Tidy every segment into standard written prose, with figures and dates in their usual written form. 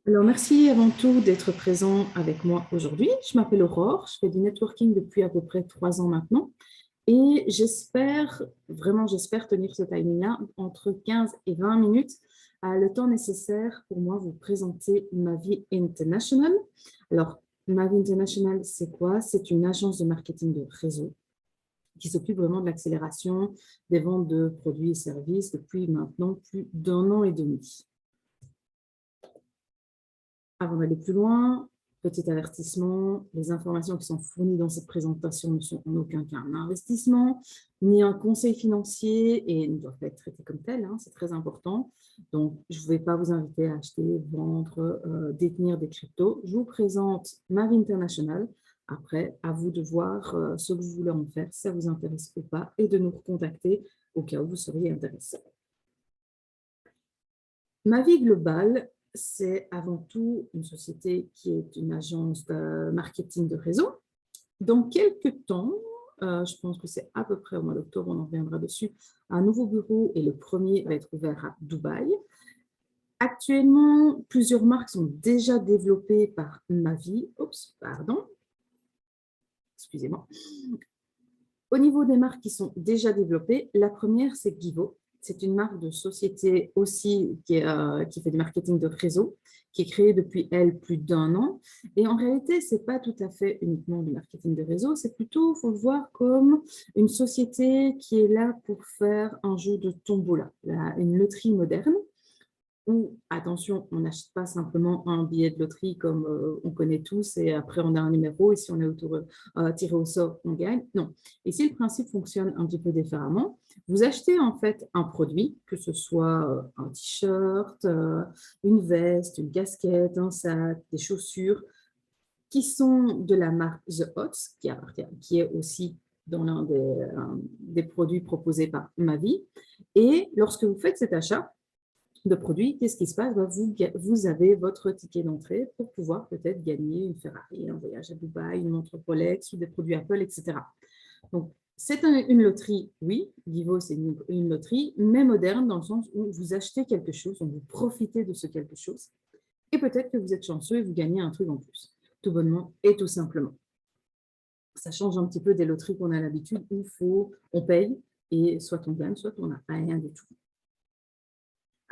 Alors, merci avant tout d'être présent avec moi aujourd'hui. Je m'appelle Aurore, je fais du networking depuis à peu près 3 ans maintenant et j'espère, vraiment j'espère tenir ce timing-là entre 15 et 20 minutes, le temps nécessaire pour moi vous présenter Mavi International. Alors, Mavi International, c'est quoi? C'est une agence de marketing de réseau qui s'occupe vraiment de l'accélération des ventes de produits et services depuis maintenant plus d'1 an et demi. Avant d'aller plus loin, petit avertissement, les informations qui sont fournies dans cette présentation ne sont en aucun cas un investissement, ni un conseil financier et ne doivent pas être traités comme tels, hein, c'est très important. Donc, je ne vais pas vous inviter à acheter, vendre, détenir des cryptos. Je vous présente Mavi International. Après, à vous de voir ce que vous voulez en faire, si ça vous intéresse ou pas, et de nous recontacter au cas où vous seriez intéressé. Mavi Global, c'est avant tout une société qui est une agence de marketing de réseau. Dans quelques temps, je pense que c'est à peu près au mois d'octobre, on en reviendra dessus, un nouveau bureau et le premier va être ouvert à Dubaï. Actuellement, plusieurs marques sont déjà développées par Mavi. Oups, pardon. Excusez-moi. Au niveau des marques qui sont déjà développées, la première, c'est Givo. C'est une marque de société aussi qui fait du marketing de réseau, qui est créée depuis, elle, plus d'1 an. Et en réalité, ce n'est pas tout à fait uniquement du marketing de réseau, c'est plutôt, il faut le voir comme une société qui est là pour faire un jeu de tombola, une loterie moderne. Où, attention, on n'achète pas simplement un billet de loterie comme on connaît tous et après on a un numéro et si on est tiré au sort, on gagne. Non. Ici, le principe fonctionne un petit peu différemment. Vous achetez en fait un produit, que ce soit un t-shirt, une veste, une casquette, un sac, des chaussures, qui sont de la marque The Ots, qui est aussi dans l'un des produits proposés par Mavi. Et lorsque vous faites cet achat, de produits, qu'est-ce qui se passe? Vous avez votre ticket d'entrée pour pouvoir peut-être gagner une Ferrari, un voyage à Dubaï, une montre Rolex ou des produits Apple, etc. Donc, c'est une loterie, oui, Givo, c'est une loterie, mais moderne dans le sens où vous achetez quelque chose, donc vous profitez de ce quelque chose, et peut-être que vous êtes chanceux et vous gagnez un truc en plus, tout bonnement et tout simplement. Ça change un petit peu des loteries qu'on a l'habitude où on paye et soit on gagne, soit on n'a rien du tout.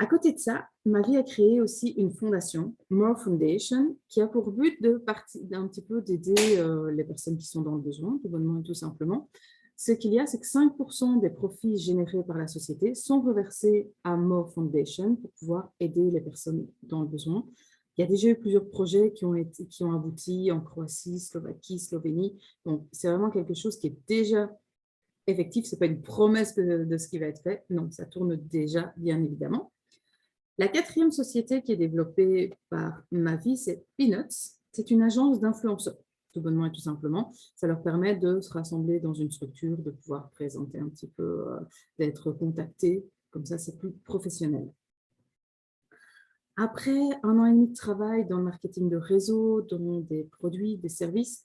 À côté de ça, Mavi a créé aussi une fondation, More Foundation, qui a pour but d'un petit peu d'aider les personnes qui sont dans le besoin, tout bonnement et tout simplement. Ce qu'il y a, c'est que 5% des profits générés par la société sont reversés à More Foundation pour pouvoir aider les personnes dans le besoin. Il y a déjà eu plusieurs projets qui ont abouti en Croatie, Slovaquie, Slovénie. Donc, c'est vraiment quelque chose qui est déjà effectif. Ce n'est pas une promesse de ce qui va être fait. Non, ça tourne déjà, bien évidemment. La quatrième société qui est développée par Mavi, c'est Peanuts. C'est une agence d'influenceurs, tout bonnement et tout simplement. Ça leur permet de se rassembler dans une structure, de pouvoir présenter un petit peu, d'être contactés. Comme ça, c'est plus professionnel. Après 1 an et demi de travail dans le marketing de réseau, dans des produits, des services,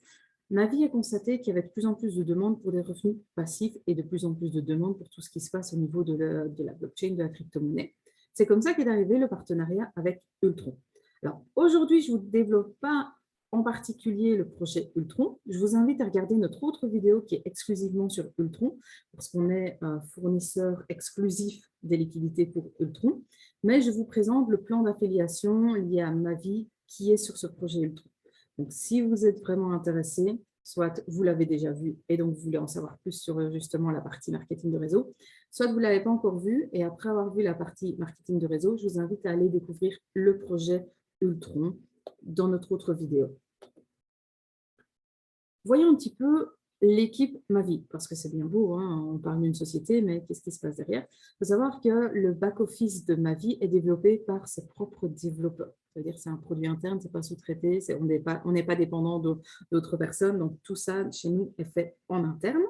Mavi a constaté qu'il y avait de plus en plus de demandes pour des revenus passifs et de plus en plus de demandes pour tout ce qui se passe au niveau de la blockchain, de la crypto-monnaie. C'est comme ça qu'est arrivé le partenariat avec Ultron. Alors, aujourd'hui, je ne vous développe pas en particulier le projet Ultron. Je vous invite à regarder notre autre vidéo qui est exclusivement sur Ultron, parce qu'on est un fournisseur exclusif des liquidités pour Ultron. Mais je vous présente le plan d'affiliation lié à Mavi qui est sur ce projet Ultron. Donc, si vous êtes vraiment intéressé, soit vous l'avez déjà vu et donc vous voulez en savoir plus sur justement la partie marketing de réseau, soit vous ne l'avez pas encore vu et après avoir vu la partie marketing de réseau, je vous invite à aller découvrir le projet Ultron dans notre autre vidéo. Voyons un petit peu l'équipe Mavi, parce que c'est bien beau, hein, on parle d'une société, mais qu'est-ce qui se passe derrière? Il faut savoir que le back-office de Mavi est développé par ses propres développeurs. C'est-à-dire que c'est un produit interne, ce n'est pas sous-traité, on n'est pas dépendant d'autres personnes, donc tout ça, chez nous, est fait en interne.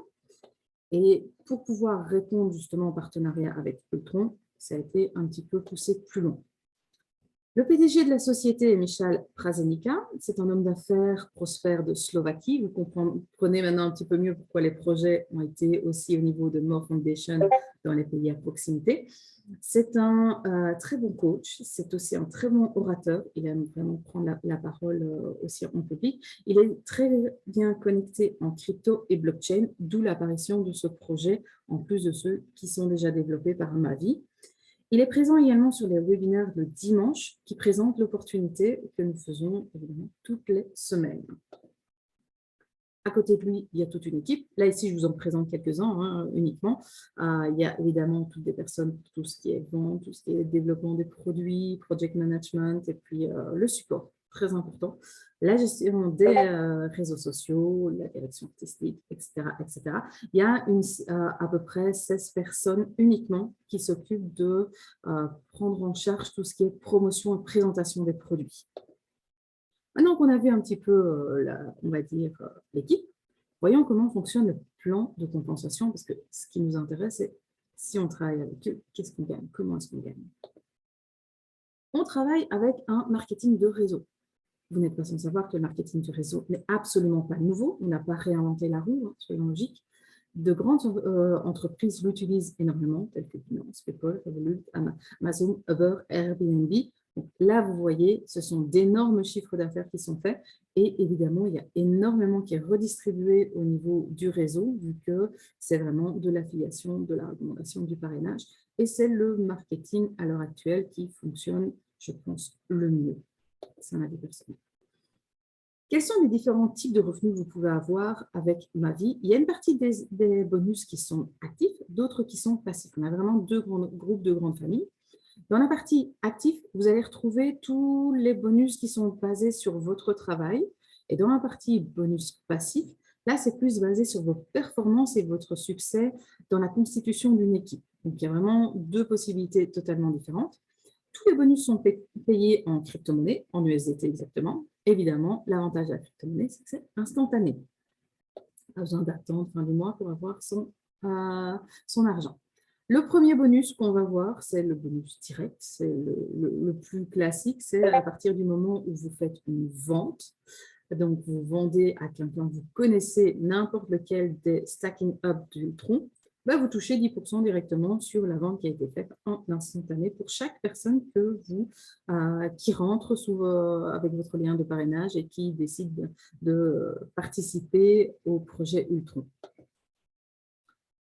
Et pour pouvoir répondre justement en partenariat avec Ultron, ça a été un petit peu poussé plus loin. Le PDG de la société est Michal Prazenica. C'est un homme d'affaires prospère de Slovaquie. Vous comprenez maintenant un petit peu mieux pourquoi les projets ont été aussi au niveau de More Foundation dans les pays à proximité. C'est un très bon coach. C'est aussi un très bon orateur. Il aime vraiment prendre la parole aussi en public. Il est très bien connecté en crypto et blockchain, d'où l'apparition de ce projet, en plus de ceux qui sont déjà développés par Mavi. Il est présent également sur les webinaires le dimanche qui présentent l'opportunité que nous faisons évidemment toutes les semaines. À côté de lui, il y a toute une équipe. Là, ici, je vous en présente quelques-uns uniquement. Il y a évidemment toutes des personnes pour tout ce qui est vente, tout ce qui est développement des produits, project management et puis le support, très important. La gestion des réseaux sociaux, la direction artistique, etc., etc. Il y a à peu près 16 personnes uniquement qui s'occupent de prendre en charge tout ce qui est promotion et présentation des produits. Maintenant qu'on a vu un petit peu, on va dire, l'équipe, voyons comment fonctionne le plan de compensation, parce que ce qui nous intéresse, c'est si on travaille avec eux, qu'est-ce qu'on gagne, comment est-ce qu'on gagne. On travaille avec un marketing de réseau. Vous n'êtes pas sans savoir que le marketing de réseau n'est absolument pas nouveau. On n'a pas réinventé la roue, soyons logiques. De grandes entreprises l'utilisent énormément, telles que Binance, PayPal, Revolut, Amazon, Uber, Airbnb. Donc là, vous voyez, ce sont d'énormes chiffres d'affaires qui sont faits et évidemment, il y a énormément qui est redistribué au niveau du réseau vu que c'est vraiment de l'affiliation, de la recommandation, du parrainage et c'est le marketing à l'heure actuelle qui fonctionne, je pense, le mieux. C'est un avis personnel. Quels sont les différents types de revenus que vous pouvez avoir avec Mavi? Il y a une partie des bonus qui sont actifs, d'autres qui sont passifs. On a vraiment deux groupes de grandes familles. Dans la partie active, vous allez retrouver tous les bonus qui sont basés sur votre travail. Et dans la partie bonus passif, là, c'est plus basé sur vos performances et votre succès dans la constitution d'une équipe. Donc, il y a vraiment deux possibilités totalement différentes. Tous les bonus sont payés en crypto-monnaie, en USDT exactement. Évidemment, l'avantage de la crypto-monnaie, c'est que c'est instantané. Pas besoin d'attendre fin du mois pour avoir son argent. Le premier bonus qu'on va voir, c'est le bonus direct. C'est le plus classique. C'est à partir du moment où vous faites une vente. Donc, vous vendez à quelqu'un que vous connaissez n'importe lequel des stacking up d'Ultron. Vous touchez 10% directement sur la vente qui a été faite en instantané pour chaque personne qui rentre avec votre lien de parrainage et qui décide de participer au projet Ultron.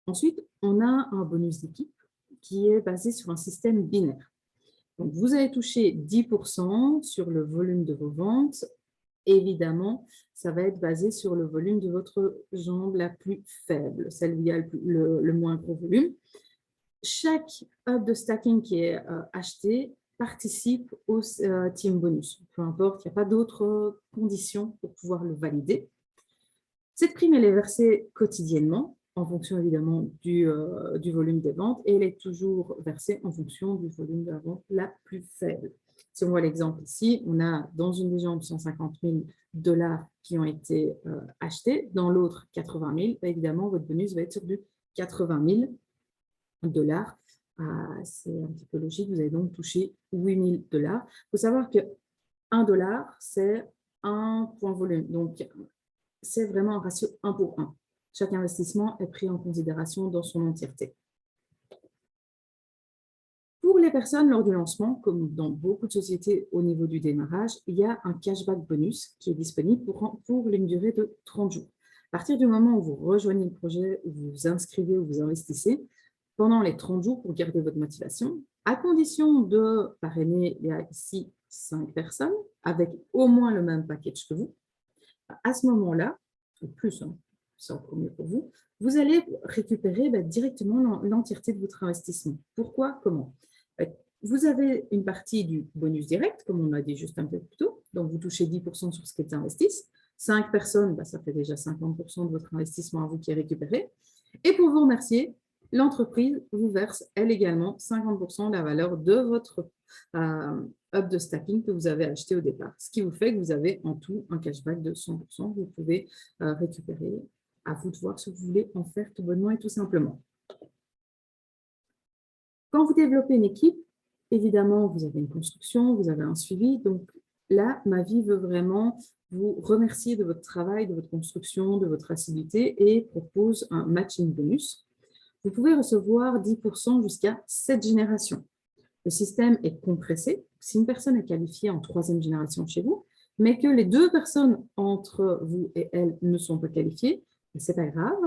Ensuite, on a un bonus d'équipe qui est basé sur un système binaire. Donc, vous allez toucher 10% sur le volume de vos ventes. Évidemment, ça va être basé sur le volume de votre jambe la plus faible, celle où il y a le moins gros volume. Chaque hub de stacking qui est acheté participe au team bonus. Peu importe, il n'y a pas d'autres conditions pour pouvoir le valider. Cette prime, elle est versée quotidiennement en fonction évidemment du volume des ventes et elle est toujours versée en fonction du volume de la vente la plus faible. Si on voit l'exemple ici, on a dans une des jambes 150 000 $ qui ont été achetés, dans l'autre 80 000, évidemment votre bonus va être sur du 80 000 $. C'est un petit peu logique, vous allez donc toucher 8 000 $. Il faut savoir que 1 $, c'est un point volume, donc c'est vraiment un ratio 1 pour 1. Chaque investissement est pris en considération dans son entièreté. Pour les personnes lors du lancement, comme dans beaucoup de sociétés au niveau du démarrage, il y a un cashback bonus qui est disponible pour une durée de 30 jours. À partir du moment où vous rejoignez le projet, où vous vous inscrivez ou vous investissez, pendant les 30 jours pour garder votre motivation, à condition de parrainer, il y a ici 5 personnes avec au moins le même package que vous, à ce moment-là, ou plus, c'est encore mieux pour vous, vous allez récupérer directement l'entièreté de votre investissement. Pourquoi? Comment? Vous avez une partie du bonus direct, comme on l'a dit juste un peu plus tôt, donc vous touchez 10% sur ce qui est investi. 5 personnes, ça fait déjà 50% de votre investissement à vous qui est récupéré. Et pour vous remercier, l'entreprise vous verse, elle également, 50% de la valeur de votre hub de stacking que vous avez acheté au départ. Ce qui vous fait que vous avez en tout un cashback de 100%. Vous pouvez récupérer. À vous de voir ce que vous voulez en faire tout bonnement et tout simplement. Quand vous développez une équipe, Évidemment, vous avez une construction, vous avez un suivi. Donc là, ma vie veut vraiment vous remercier de votre travail, de votre construction, de votre assiduité et propose un matching bonus. Vous pouvez recevoir 10% jusqu'à 7 générations. Le système est compressé. Si une personne est qualifiée en 3e génération chez vous, mais que les 2 personnes entre vous et elle ne sont pas qualifiées, ce n'est pas grave.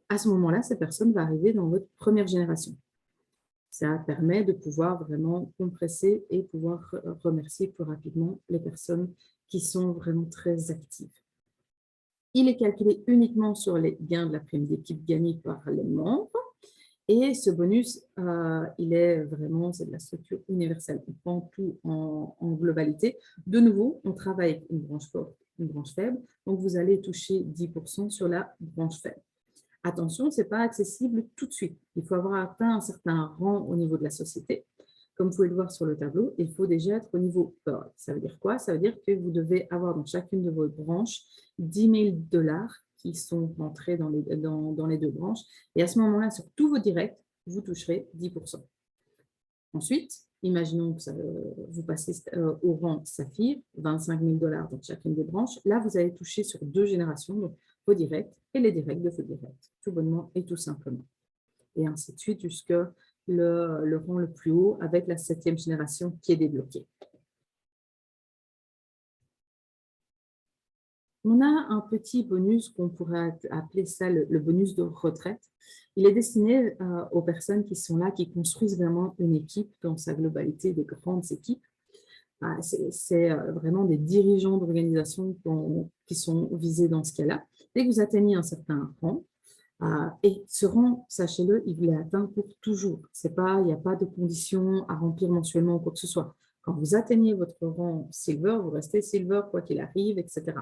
À ce moment-là, cette personne va arriver dans votre 1re génération. Ça permet de pouvoir vraiment compresser et pouvoir remercier plus rapidement les personnes qui sont vraiment très actives. Il est calculé uniquement sur les gains de la prime d'équipe gagnée par les membres. Et ce bonus, il est vraiment, c'est de la structure universelle. On prend tout en globalité. De nouveau, on travaille avec une branche forte, une branche faible. Donc, vous allez toucher 10% sur la branche faible. Attention, ce n'est pas accessible tout de suite. Il faut avoir atteint un certain rang au niveau de la société. Comme vous pouvez le voir sur le tableau, il faut déjà être au niveau Pearl. Ça veut dire quoi? Ça veut dire que vous devez avoir dans chacune de vos branches 10 000 $ qui sont rentrés dans les 2 branches. Et à ce moment-là, sur tous vos directs, vous toucherez 10%. Ensuite, imaginons que vous passez au rang Saphir, 25 000 $ dans chacune des branches. Là, vous allez toucher sur 2 générations, donc vos directs et les directs de vos directs, tout bonnement et tout simplement. Et ainsi de suite jusque le rang le plus haut avec la 7e génération qui est débloquée. On a un petit bonus qu'on pourrait appeler ça le bonus de retraite. Il est destiné aux personnes qui sont là, qui construisent vraiment une équipe dans sa globalité, des grandes équipes. C'est vraiment des dirigeants d'organisations qui sont visés dans ce cas-là. Dès que vous atteignez un certain rang, et ce rang, sachez-le, il est atteint pour toujours. Il n'y a pas de conditions à remplir mensuellement ou quoi que ce soit. Quand vous atteignez votre rang Silver, vous restez Silver quoi qu'il arrive, etc.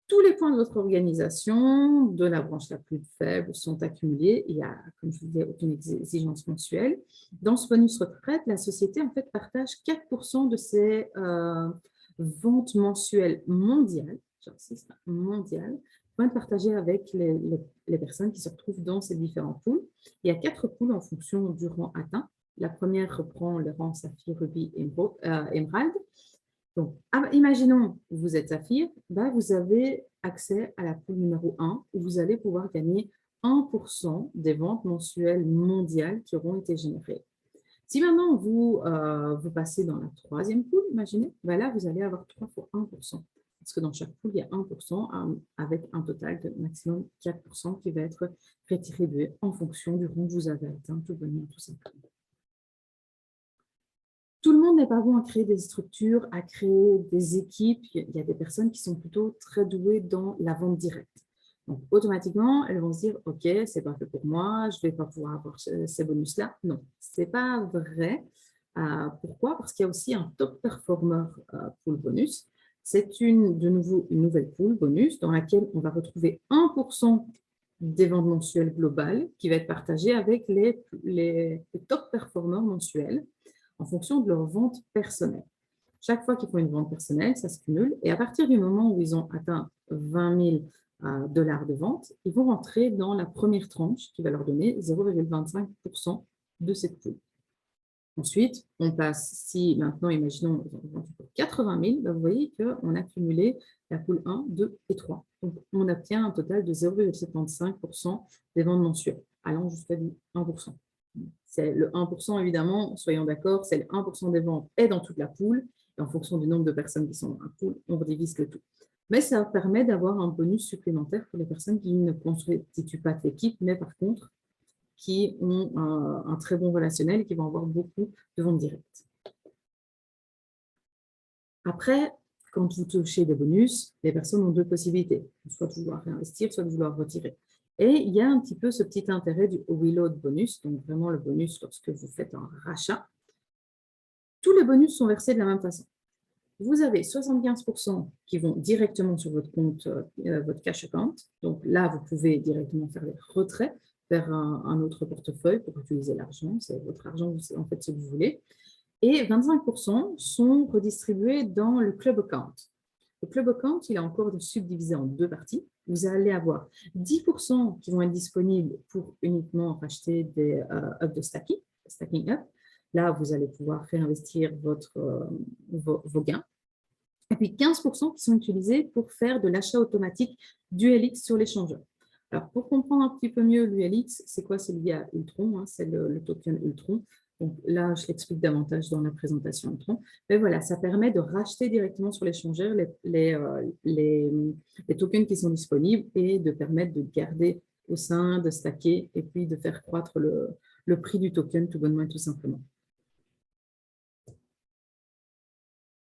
Tous les points de votre organisation, de la branche la plus faible, sont accumulés. Il n'y a, comme je vous disais, aucune exigence mensuelle. Dans ce bonus retraite, la société en fait partage 4% de ses ventes mensuelles mondiales, j'insiste, mondiales, vont être partagées avec les personnes qui se retrouvent dans ces différents pools. Il y a 4 pools en fonction du rang atteint. La première reprend le rang Saphir, Ruby et Emerald. Donc, imaginons que vous êtes Saphir, vous avez accès à la poule numéro 1 où vous allez pouvoir gagner 1% des ventes mensuelles mondiales qui auront été générées. Si maintenant vous passez dans la 3e poule, imaginez, là vous allez avoir 3 fois 1%. Parce que dans chaque poule, il y a 1% avec un total de maximum 4% qui va être rétribué en fonction du rang que vous avez atteint, tout bonnement, tout simplement. Tout le monde n'est pas bon à créer des structures, à créer des équipes. Il y a des personnes qui sont plutôt très douées dans la vente directe. Donc, automatiquement, elles vont se dire, OK, ce n'est pas fait pour moi, je ne vais pas pouvoir avoir ces bonus-là. Non, ce n'est pas vrai. Pourquoi? Parce qu'il y a aussi un top performer pool bonus. C'est de nouveau une nouvelle pool bonus dans laquelle on va retrouver 1% des ventes mensuelles globales qui va être partagé avec les top performers mensuels en fonction de leur vente personnelle. Chaque fois qu'ils font une vente personnelle, ça se cumule. Et à partir du moment où ils ont atteint 20 000 $ de vente, ils vont rentrer dans la première tranche qui va leur donner 0,25% de cette poule. Ensuite, on passe, si maintenant, imaginons, ils ont vendu pour 80 000, vous voyez qu'on a cumulé la poule 1, 2 et 3. Donc, on obtient un total de 0,75% des ventes mensuelles, allant jusqu'à 1%. C'est le 1%, évidemment, soyons d'accord, c'est le 1% des ventes est dans toute la poule. Et en fonction du nombre de personnes qui sont dans la poule, on redivise le tout. Mais ça permet d'avoir un bonus supplémentaire pour les personnes qui ne constituent pas l'équipe, mais par contre, qui ont un très bon relationnel et qui vont avoir beaucoup de ventes directes. Après, quand vous touchez des bonus, les personnes ont 2 possibilités, soit de vouloir réinvestir, soit de vouloir retirer. Et il y a un petit peu ce petit intérêt du reload bonus, donc vraiment le bonus lorsque vous faites un rachat. Tous les bonus sont versés de la même façon. Vous avez 75% qui vont directement sur votre compte, votre cash account. Donc là, vous pouvez directement faire des retraits vers un autre portefeuille pour utiliser l'argent. C'est votre argent, en fait, ce que vous voulez. Et 25% sont redistribués dans le club account. Le club account, il est encore subdivisé en 2 parties. Vous allez avoir 10% qui vont être disponibles pour uniquement racheter des up de stacking up. Là, vous allez pouvoir réinvestir vos gains. Et puis 15% qui sont utilisés pour faire de l'achat automatique d'ULX sur l'échangeur. Alors, pour comprendre un petit peu mieux l'ULX, c'est quoi? C'est lié à Ultron, hein, c'est le token Ultron. Donc là, je l'explique davantage dans la présentation Ultron. Mais voilà, ça permet de racheter directement sur l'échangeur les tokens qui sont disponibles et de permettre de garder au sein, de stacker et puis de faire croître le prix du token tout bonnement et tout simplement.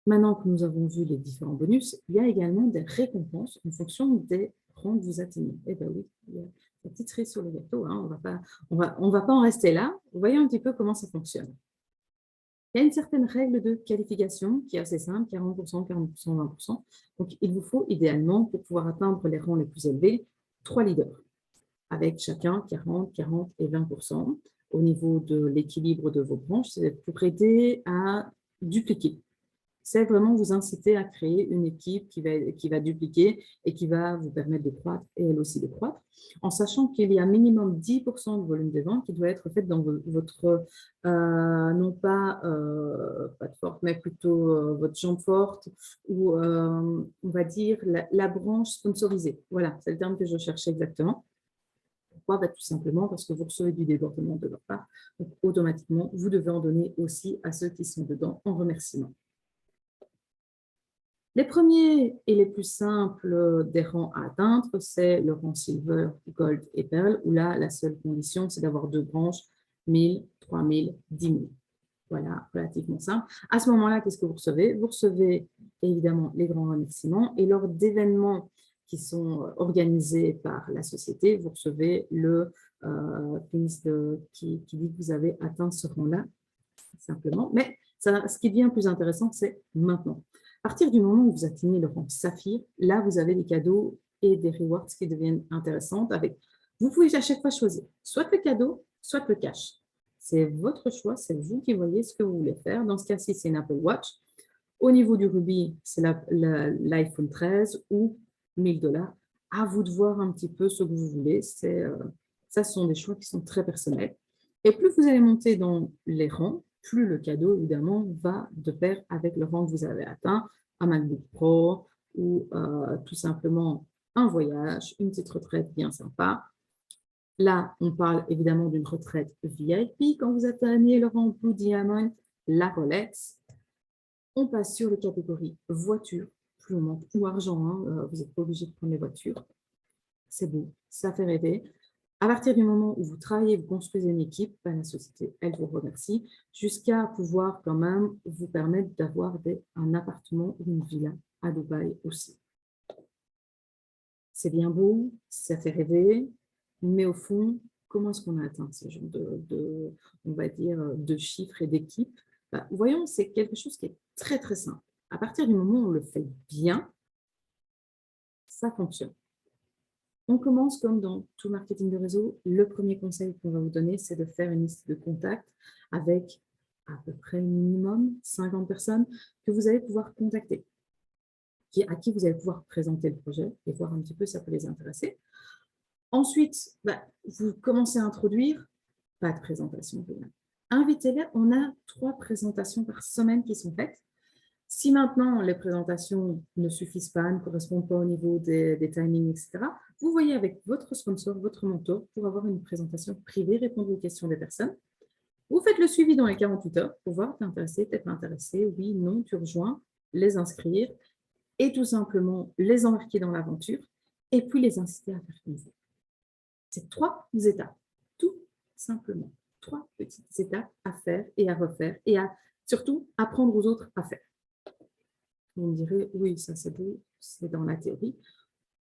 Maintenant que nous avons vu les différents bonus, il y a également des récompenses en fonction des rangs que vous atteignez. Eh bien oui, il y a la petite cerise sur le gâteau. Hein. On va pas en rester là. Voyons un petit peu comment ça fonctionne. Il y a une certaine règle de qualification qui est assez simple, 40%, 40%, 20%. Donc, il vous faut idéalement, pour pouvoir atteindre les rangs les plus élevés, 3 leaders, avec chacun 40, 40 et 20%. Au niveau de l'équilibre de vos branches, c'est pour aider à dupliquer. C'est vraiment vous inciter à créer une équipe qui va dupliquer et qui va vous permettre de croître et elle aussi de croître, en sachant qu'il y a minimum 10% de volume de vente qui doit être fait dans votre, non pas de forte, mais plutôt votre jambe forte ou on va dire la branche sponsorisée. Voilà, c'est le terme que je cherchais exactement. Pourquoi? Tout simplement parce que vous recevez du débordement de leur part. Donc, automatiquement, vous devez en donner aussi à ceux qui sont dedans en remerciement. Les premiers et les plus simples des rangs à atteindre, c'est le rang Silver, Gold et Pearl, où là, la seule condition, c'est d'avoir 2 branches, 1000, 3000, 10 000. Voilà, relativement simple. À ce moment-là, qu'est-ce que vous recevez? Vous recevez évidemment les grands remerciements et lors d'événements qui sont organisés par la société, vous recevez le qui dit que vous avez atteint ce rang-là, simplement. Mais ça, ce qui devient plus intéressant, c'est maintenant. À partir du moment où vous atteignez le rang saphir, là, vous avez des cadeaux et des rewards qui deviennent intéressantes. Vous pouvez à chaque fois choisir soit le cadeau, soit le cash. C'est votre choix, c'est vous qui voyez ce que vous voulez faire. Dans ce cas-ci, c'est une Apple Watch. Au niveau du rubis, c'est l'iPhone 13 ou 1000 $. À vous de voir un petit peu ce que vous voulez. Ça, ce sont des choix qui sont très personnels. Et plus vous allez monter dans les rangs, plus le cadeau, évidemment, va de pair avec le rang que vous avez atteint, un MacBook Pro ou tout simplement un voyage, une petite retraite bien sympa. Là, on parle évidemment d'une retraite VIP. Quand vous atteignez le rang Blue Diamond, la Rolex. On passe sur les catégories voiture, plus on monte, ou argent. Hein, vous n'êtes pas obligé de prendre les voitures. C'est beau, ça fait rêver. À partir du moment où vous travaillez, vous construisez une équipe, la société, elle vous remercie, jusqu'à pouvoir quand même vous permettre d'avoir un appartement ou une villa à Dubaï aussi. C'est bien beau, ça fait rêver, mais au fond, comment est-ce qu'on a atteint ce genre on va dire, de chiffres et d'équipes? Voyons, c'est quelque chose qui est très, très simple. À partir du moment où on le fait bien, ça fonctionne. On commence comme dans tout marketing de réseau. Le premier conseil qu'on va vous donner, c'est de faire une liste de contacts avec à peu près minimum 50 personnes que vous allez pouvoir contacter, à qui vous allez pouvoir présenter le projet et voir un petit peu si ça peut les intéresser. Ensuite, vous commencez à introduire, pas de présentation. Invitez-les, on a 3 présentations par semaine qui sont faites. Si maintenant les présentations ne suffisent pas, ne correspondent pas au niveau des timings, etc., vous voyez avec votre sponsor, votre mentor, pour avoir une présentation privée, répondre aux questions des personnes. Vous faites le suivi dans les 48 heures pour voir, t'es intéressé, t'es pas intéressé, oui, non, tu rejoins, les inscrire et tout simplement les embarquer dans l'aventure et puis les inciter à faire comme vous. C'est 3 étapes, tout simplement. 3 petites étapes à faire et à refaire et à surtout apprendre aux autres à faire. Vous me direz, oui, ça c'est beau, c'est dans la théorie.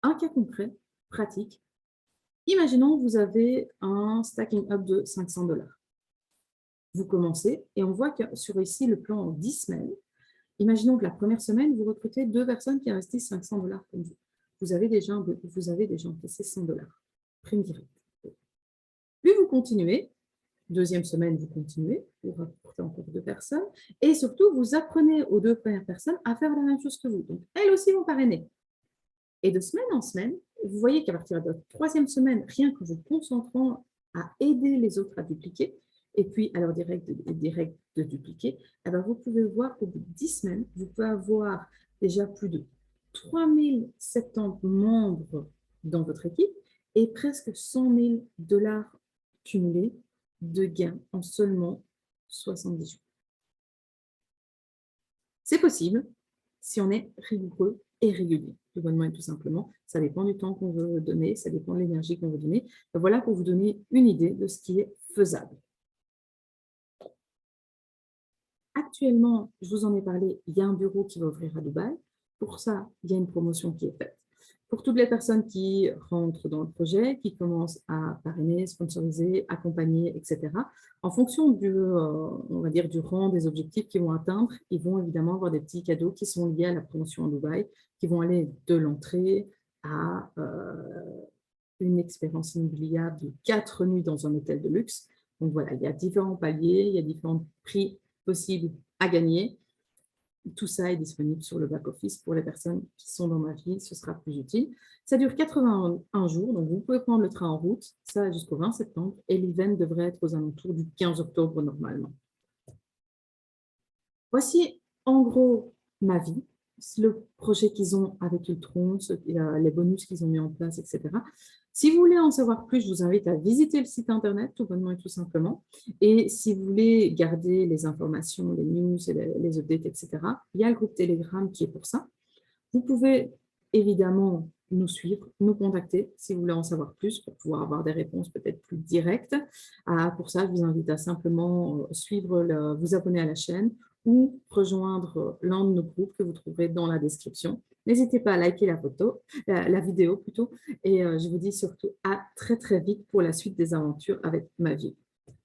Un cas concret, pratique. Imaginons que vous avez un stacking up de 500 $. Vous commencez et on voit que sur ici le plan en 10 semaines, imaginons que la première semaine, vous recrutez 2 personnes qui investissent 500 $ comme vous. Vous avez déjà encaissé 100 $. Prime directe. Puis vous continuez. Deuxième semaine, vous continuez, vous rapportez encore 2 personnes et surtout, vous apprenez aux 2 premières personnes à faire la même chose que vous. Donc, elles aussi vont parrainer. Et de semaine en semaine, vous voyez qu'à partir de la 3e semaine, rien que vous concentrant à aider les autres à dupliquer, et puis alors direct de dupliquer, eh ben, vous pouvez voir qu'au bout de 10 semaines, vous pouvez avoir déjà plus de 3070 membres dans votre équipe et presque 100 000 dollars cumulés de gains en seulement 70 jours. C'est possible si on est rigoureux et régulier, tout bonnement et tout simplement. Ça dépend du temps qu'on veut donner, ça dépend de l'énergie qu'on veut donner. Voilà pour vous donner une idée de ce qui est faisable. Actuellement, je vous en ai parlé, il y a un bureau qui va ouvrir à Dubaï. Pour ça, il y a une promotion qui est faite. Pour toutes les personnes qui rentrent dans le projet, qui commencent à parrainer, sponsoriser, accompagner, etc., en fonction on va dire, du rang des objectifs qu'ils vont atteindre, ils vont évidemment avoir des petits cadeaux qui sont liés à la promotion à Dubaï, qui vont aller de l'entrée à une expérience inoubliable de 4 nuits dans un hôtel de luxe. Donc voilà, il y a différents paliers, il y a différents prix possibles à gagner. Tout ça est disponible sur le back-office pour les personnes qui sont dans ma vie, ce sera plus utile. Ça dure 81 jours, donc vous pouvez prendre le train en route, ça jusqu'au 20 septembre, et l'event devrait être aux alentours du 15 octobre normalement. Voici en gros ma vie, le projet qu'ils ont avec Ultron, les bonus qu'ils ont mis en place, etc. Si vous voulez en savoir plus, je vous invite à visiter le site internet, tout bonnement et tout simplement. Et si vous voulez garder les informations, les news, les updates, etc., il y a le groupe Telegram qui est pour ça. Vous pouvez évidemment nous suivre, nous contacter si vous voulez en savoir plus pour pouvoir avoir des réponses peut-être plus directes. Pour ça, je vous invite à simplement vous abonner à la chaîne ou rejoindre l'un de nos groupes que vous trouverez dans la description. N'hésitez pas à liker la vidéo plutôt, et je vous dis surtout à très très vite pour la suite des aventures avec ma vie.